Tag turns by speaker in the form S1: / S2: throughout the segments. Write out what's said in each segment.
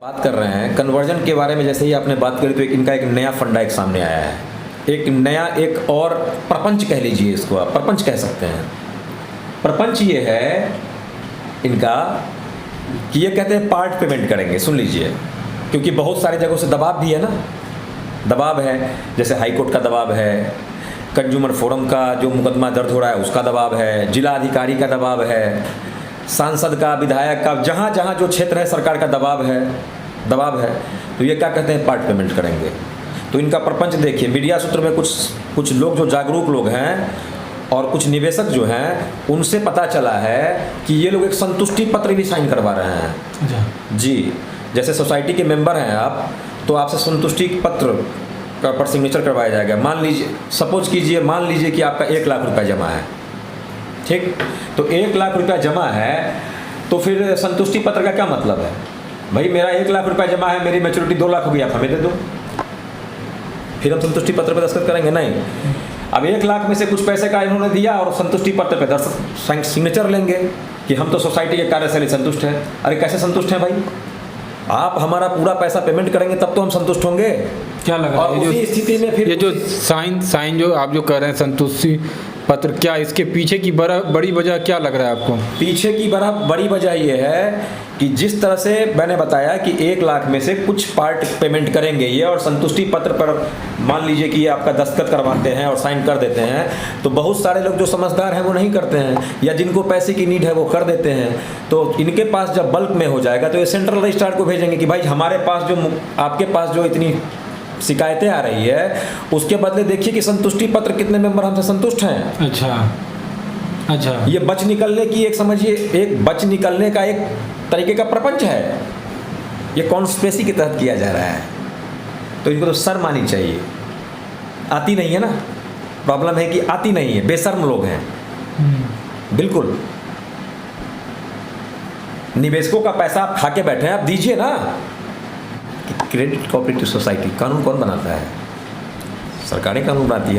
S1: बात कर रहे हैं कन्वर्जन के बारे में। जैसे ही आपने बात करी तो इनका एक नया फंडा एक सामने आया है, एक नया एक और प्रपंच कह लीजिए, इसको आप प्रपंच कह सकते हैं। प्रपंच ये है इनका कि ये कहते हैं पार्ट पेमेंट करेंगे। सुन लीजिए, क्योंकि बहुत सारी जगहों से दबाव भी है ना, दबाव है। जैसे हाई कोर्ट का दबाव है, कंज्यूमर फोरम का जो मुकदमा दर्ज हो रहा है उसका दबाव है, जिला अधिकारी का दबाव है, सांसद का, विधायक का, जहाँ जहाँ जो क्षेत्र है सरकार का दबाव है। तो ये क्या कहते हैं, पार्ट पेमेंट करेंगे। तो इनका प्रपंच देखिए, मीडिया सूत्र में कुछ लोग जो जागरूक लोग हैं और कुछ निवेशक जो हैं उनसे पता चला है कि ये लोग एक संतुष्टि पत्र भी साइन करवा रहे हैं जी। जैसे सोसाइटी के मेंबर हैं आप, तो आपसे संतुष्टि पत्र पर सिग्नेचर करवाया जाएगा। मान लीजिए मान लीजिए कि आपका 1 लाख रुपया जमा है, ठीक। तो 1 लाख रुपया जमा है तो फिर संतुष्टि पत्र का क्या मतलब है? भाई मेरा 1 लाख रुपया जमा है, मेरी मैच्योरिटी 2 लाख हो गया, हमें दे दो, फिर हम संतुष्टि पत्र पर दस्तखत करेंगे? नहीं। अब 1 लाख में से कुछ पैसे का इन्होंने दिया और संतुष्टि पत्र पे सिग्नेचर लेंगे कि हम तो सोसाइटी के कार्य से संतुष्ट हैं। अरे कैसे संतुष्ट हैं भाई? आप हमारा पूरा पैसा पेमेंट करेंगे तब तो हम संतुष्ट होंगे।
S2: क्या लग रहा है
S1: उसी स्थिति में फिर
S2: ये जो साइन जो आप जो कर रहे हैं संतुष्टि पत्र, क्या इसके पीछे की बड़ी वजह क्या लग रहा है आपको?
S1: पीछे की बड़ी वजह ये है कि जिस तरह से मैंने बताया कि 1 लाख में से कुछ पार्ट पेमेंट करेंगे ये, और संतुष्टि पत्र पर मान लीजिए कि ये आपका दस्तखत करवाते हैं और साइन कर देते हैं, तो बहुत सारे लोग जो समझदार हैं वो नहीं करते हैं, या जिनको पैसे की नीड है वो कर देते हैं। तो इनके पास जब बल्क में हो जाएगा तो ये सेंट्रल रजिस्ट्रार को भेजेंगे कि भाई हमारे पास जो आपके पास जो इतनी शिकायतें आ रही है उसके बदले देखिए कि संतुष्टि पत्र कितने मेंबर हमसे संतुष्ट हैं।
S2: अच्छा
S1: ये बच निकलने की एक समझिए, एक बच निकलने का एक तरीके का प्रपंच है। ये कॉन्स्पिरेसी के तहत किया जा रहा है, तो इनको तो शर्म आनी चाहिए। आती नहीं है ना, प्रॉब्लम है कि आती नहीं है, बेशर्म लोग हैं बिल्कुल। निवेशकों का पैसा आप खा के बैठे हैं, आप दीजिए ना। क्रेडिट कोऑपरेटिव सोसाइटी कानून कौन बनाता है? सरकारें कानून बनाती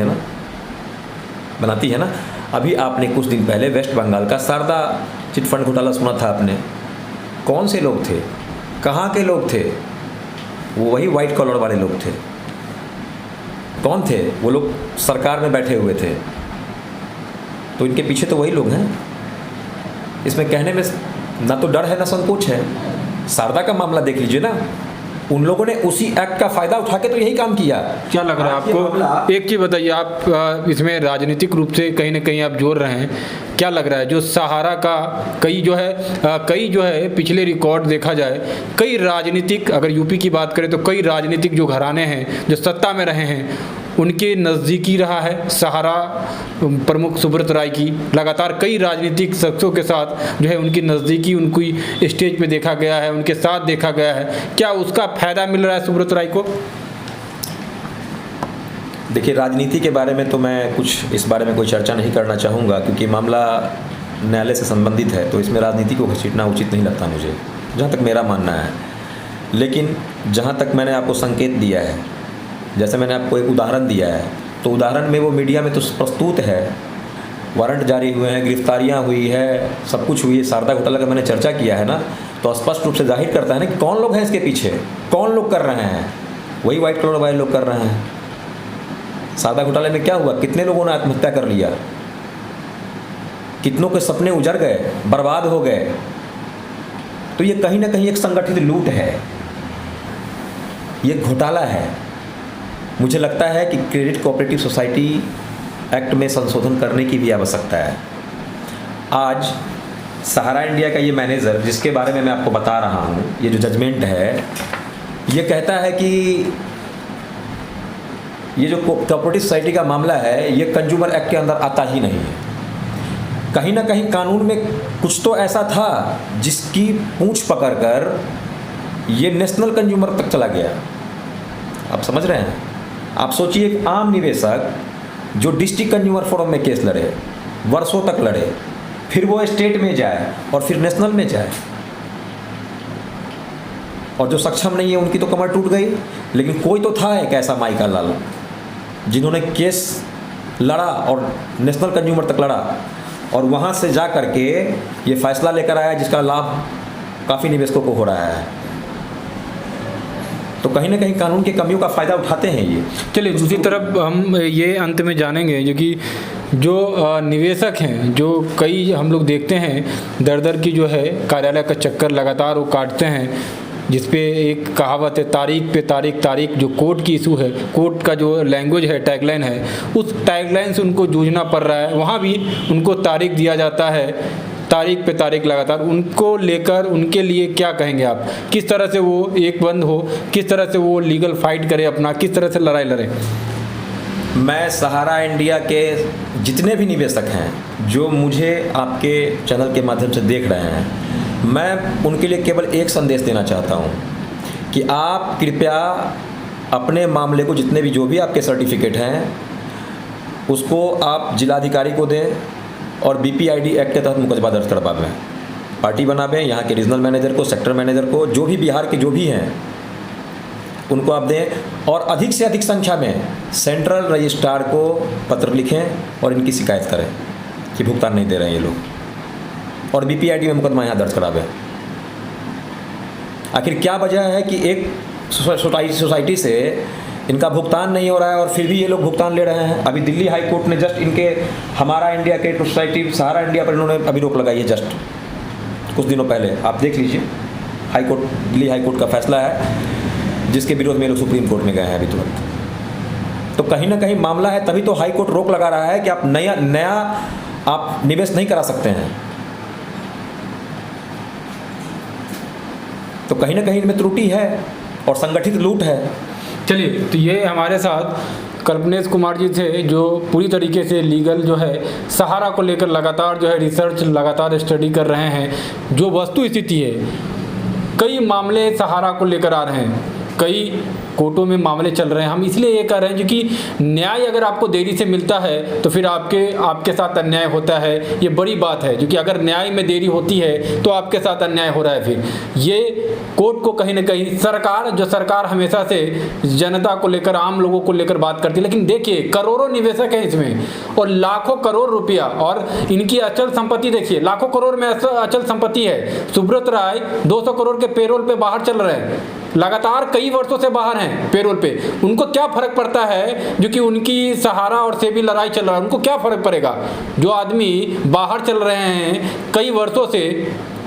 S1: है ना। अभी आपने कुछ दिन पहले वेस्ट बंगाल का शारदा चिटफंड घोटाला सुना था आपने। कौन से लोग थे, कहाँ के लोग थे? वो वही वाइट कॉलर वाले लोग थे। कौन थे वो लोग? सरकार में बैठे हुए थे। तो इनके पीछे तो वही लोग हैं। इसमें कहने में ना तो डर है ना संकोच है। शारदा का मामला देख लीजिए ना, उन लोगों ने उसी एक्ट का फायदा उठा के तो यही काम किया।
S2: क्या लग रहा है आपको? एक चीज़ बताइए, आप इसमें राजनीतिक रूप से कहीं ना कहीं आप जोड़ रहे हैं, क्या लग रहा है जो सहारा का कई जो है पिछले रिकॉर्ड देखा जाए, कई राजनीतिक, अगर यूपी की बात करें तो कई राजनीतिक जो घराने हैं जो सत्ता में रहे हैं उनके नज़दीकी रहा है सहारा प्रमुख सुब्रत राय की। लगातार कई राजनीतिक शख्सों के साथ जो है उनकी नज़दीकी, उनकी स्टेज पे देखा गया है, उनके साथ देखा गया है। क्या उसका फ़ायदा मिल रहा है सुब्रत राय को?
S1: देखिए, राजनीति के बारे में तो मैं कुछ इस बारे में कोई चर्चा नहीं करना चाहूँगा, क्योंकि मामला न्यायालय से संबंधित है, तो इसमें राजनीति को घसीटना उचित नहीं लगता मुझे, जहाँ तक मेरा मानना है। लेकिन जहाँ तक मैंने आपको संकेत दिया है, जैसे मैंने आपको एक उदाहरण दिया है, तो उदाहरण में वो मीडिया में तो प्रस्तुत है, वारंट जारी हुए हैं, गिरफ्तारियाँ हुई है, सब कुछ हुई है। शारदा घोटाला का मैंने चर्चा किया है ना, तो स्पष्ट रूप से जाहिर करता है ना कि कौन लोग हैं इसके पीछे, कौन लोग कर रहे हैं। वही वाइट कलर वाले लोग कर रहे हैं। शारदा घोटाले में क्या हुआ? कितने लोगों ने आत्महत्या कर लिया, कितनों के सपने उजड़ गए, बर्बाद हो गए। तो ये कहीं ना कहीं एक संगठित लूट है, ये घोटाला है। मुझे लगता है कि क्रेडिट कोऑपरेटिव सोसाइटी एक्ट में संशोधन करने की भी आवश्यकता है। आज सहारा इंडिया का ये मैनेजर, जिसके बारे में मैं आपको बता रहा हूँ, ये जो जजमेंट है, ये कहता है कि ये जो कोऑपरेटिव सोसाइटी का मामला है ये कंज्यूमर एक्ट के अंदर आता ही नहीं है। कहीं ना कहीं कानून में कुछ तो ऐसा था जिसकी पूंछ पकड़कर ये नेशनल कंज्यूमर तक चला गया। आप समझ रहे हैं? आप सोचिए, एक आम निवेशक जो डिस्ट्रिक्ट कंज्यूमर फोरम में केस लड़े, वर्षों तक लड़े, फिर वो स्टेट में जाए और फिर नेशनल में जाए, और जो सक्षम नहीं है उनकी तो कमर टूट गई। लेकिन कोई तो था एक ऐसा माइका लाल जिन्होंने केस लड़ा और नेशनल कंज्यूमर तक लड़ा, और वहाँ से जा कर के ये फैसला लेकर आया जिसका लाभ काफ़ी निवेशकों को हो रहा है। तो कहीं ना कहीं कानून की कमियों का फ़ायदा उठाते हैं ये।
S2: चलिए दूसरी तरफ हम ये अंत में जानेंगे जो कि जो निवेशक हैं, जो कई हम लोग देखते हैं दर दर की जो है कार्यालय का चक्कर लगातार वो काटते हैं, जिस पे एक कहावत है तारीख पे तारीख तारीख, जो कोर्ट की इशू है, कोर्ट का जो लैंग्वेज है, टैगलाइन है, उस टैगलाइन से उनको जूझना पड़ रहा है। वहाँ भी उनको तारीख दिया जाता है, तारीख पे तारीख लगातार। उनको लेकर उनके लिए क्या कहेंगे आप? किस तरह से वो एक बंद हो, किस तरह से वो लीगल फाइट करे अपना, किस तरह से लड़ाई लड़े?
S1: मैं सहारा इंडिया के जितने भी निवेशक हैं जो मुझे आपके चैनल के माध्यम से देख रहे हैं, मैं उनके लिए केवल एक संदेश देना चाहता हूं कि आप कृपया अपने मामले को, जितने भी जो भी आपके सर्टिफिकेट हैं, उसको आप जिलाधिकारी को दें और BPID एक्ट के तहत मुकदमा दर्ज करवावें, पार्टी बनावें। यहाँ के रीजनल मैनेजर को, सेक्टर मैनेजर को, जो भी बिहार के जो भी हैं उनको आप दें और अधिक से अधिक संख्या में सेंट्रल रजिस्ट्रार को पत्र लिखें और इनकी शिकायत करें कि भुगतान नहीं दे रहे हैं ये लोग, और BPID में मुकदमा यहाँ दर्ज करावें। आखिर क्या वजह है कि एक सोसाइटी से इनका भुगतान नहीं हो रहा है और फिर भी ये लोग भुगतान ले रहे हैं? अभी दिल्ली हाई कोर्ट ने जस्ट इनके हमारा इंडिया के सोसाइटी सहारा इंडिया पर इन्होंने अभी रोक लगाई है, जस्ट कुछ दिनों पहले। आप देख लीजिए, high court, Delhi high court का फैसला है जिसके विरोध में लोग सुप्रीम कोर्ट में गए हैं अभी तुरंत। तो कहीं ना कहीं मामला है, तभी तो हाई कोर्ट रोक लगा रहा है कि आप नया आप निवेश नहीं करा सकते हैं। तो कहीं ना कहीं इनमें त्रुटि है और संगठित लूट है।
S2: चलिए, तो ये हमारे साथ कल्पनेश कुमार जी थे, जो पूरी तरीके से लीगल जो है सहारा को लेकर लगातार जो है रिसर्च, लगातार स्टडी कर रहे हैं। जो वस्तु स्थिति है, कई मामले सहारा को लेकर आ रहे हैं, कई कोर्टों में मामले चल रहे हैं। हम इसलिए ये कर रहे हैं क्योंकि न्याय अगर आपको देरी से मिलता है तो फिर आपके साथ अन्याय होता है। ये बड़ी बात है, क्योंकि अगर न्याय में देरी होती है तो आपके साथ अन्याय हो रहा है। फिर ये कोर्ट को कहीं ना कहीं सरकार हमेशा से जनता को लेकर, आम लोगों को लेकर बात करती है, लेकिन देखिए करोड़ों निवेशक हैं इसमें और लाखों करोड़ रुपया, और इनकी अचल संपत्ति देखिए, लाखों करोड़ में अचल संपत्ति है। सुब्रत राय 200 करोड़ के पेरोल पे बाहर चल रहे हैं, लगातार कई वर्षों से बाहर हैं पेरोल पे। उनको क्या फर्क पड़ता है जो कि उनकी सहारा और सेबी लड़ाई चल रहा है? उनको क्या फर्क पड़ेगा? जो आदमी बाहर चल रहे हैं कई वर्षों से,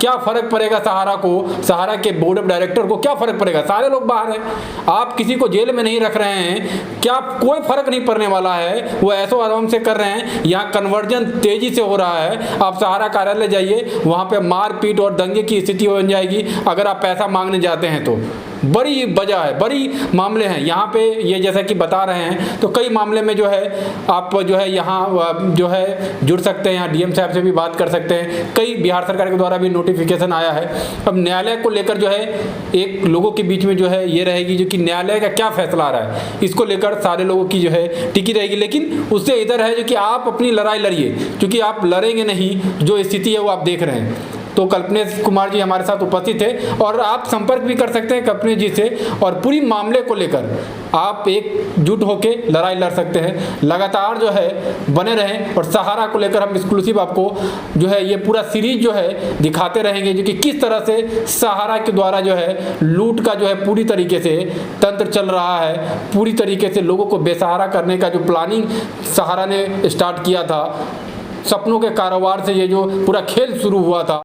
S2: क्या फर्क पड़ेगा सहारा को? सहारा के बोर्ड ऑफ डायरेक्टर को क्या फर्क पड़ेगा? सारे लोग बाहर हैं, आप किसी को जेल में नहीं रख रहे हैं, क्या कोई फर्क नहीं पड़ने वाला है? वो ऐसो आराम से कर रहे हैं। यहाँ कन्वर्जन तेजी से हो रहा है। आप सहारा कार्यालय जाइए, वहाँ पे मारपीट और दंगे की स्थिति बन जाएगी अगर आप पैसा मांगने जाते हैं तो। बड़ी वजह है, बड़ी मामले हैं यहाँ पे, ये जैसा कि बता रहे हैं। तो कई मामले में जो है आप जो है यहाँ जो है जुड़ सकते हैं, यहाँ DM साहब से भी बात कर सकते हैं। कई बिहार सरकार के द्वारा भी नोटिफिकेशन आया है। अब न्यायालय को लेकर जो है एक लोगों के बीच में जो है ये रहेगी जो कि न्यायालय का क्या फैसला आ रहा है, इसको लेकर सारे लोगों की जो है टिकी रहेगी। लेकिन उससे इधर है जो कि आप अपनी लड़ाई लड़िए, क्योंकि आप लड़ेंगे नहीं, जो स्थिति है वो आप देख रहे हैं। तो कल्पनेश कुमार जी हमारे साथ उपस्थित थे और आप संपर्क भी कर सकते हैं कल्पनेश जी से, और पूरी मामले को लेकर आप एकजुट होके लड़ाई लड़ सकते हैं। लगातार जो है बने रहें और सहारा को लेकर हम एक्सक्लूसिव आपको जो है ये पूरा सीरीज जो है दिखाते रहेंगे, जो कि किस तरह से सहारा के द्वारा जो है लूट का जो है पूरी तरीके से तंत्र चल रहा है। पूरी तरीके से लोगों को बेसहारा करने का जो प्लानिंग सहारा ने स्टार्ट किया था, सपनों के कारोबार से ये जो पूरा खेल शुरू हुआ था।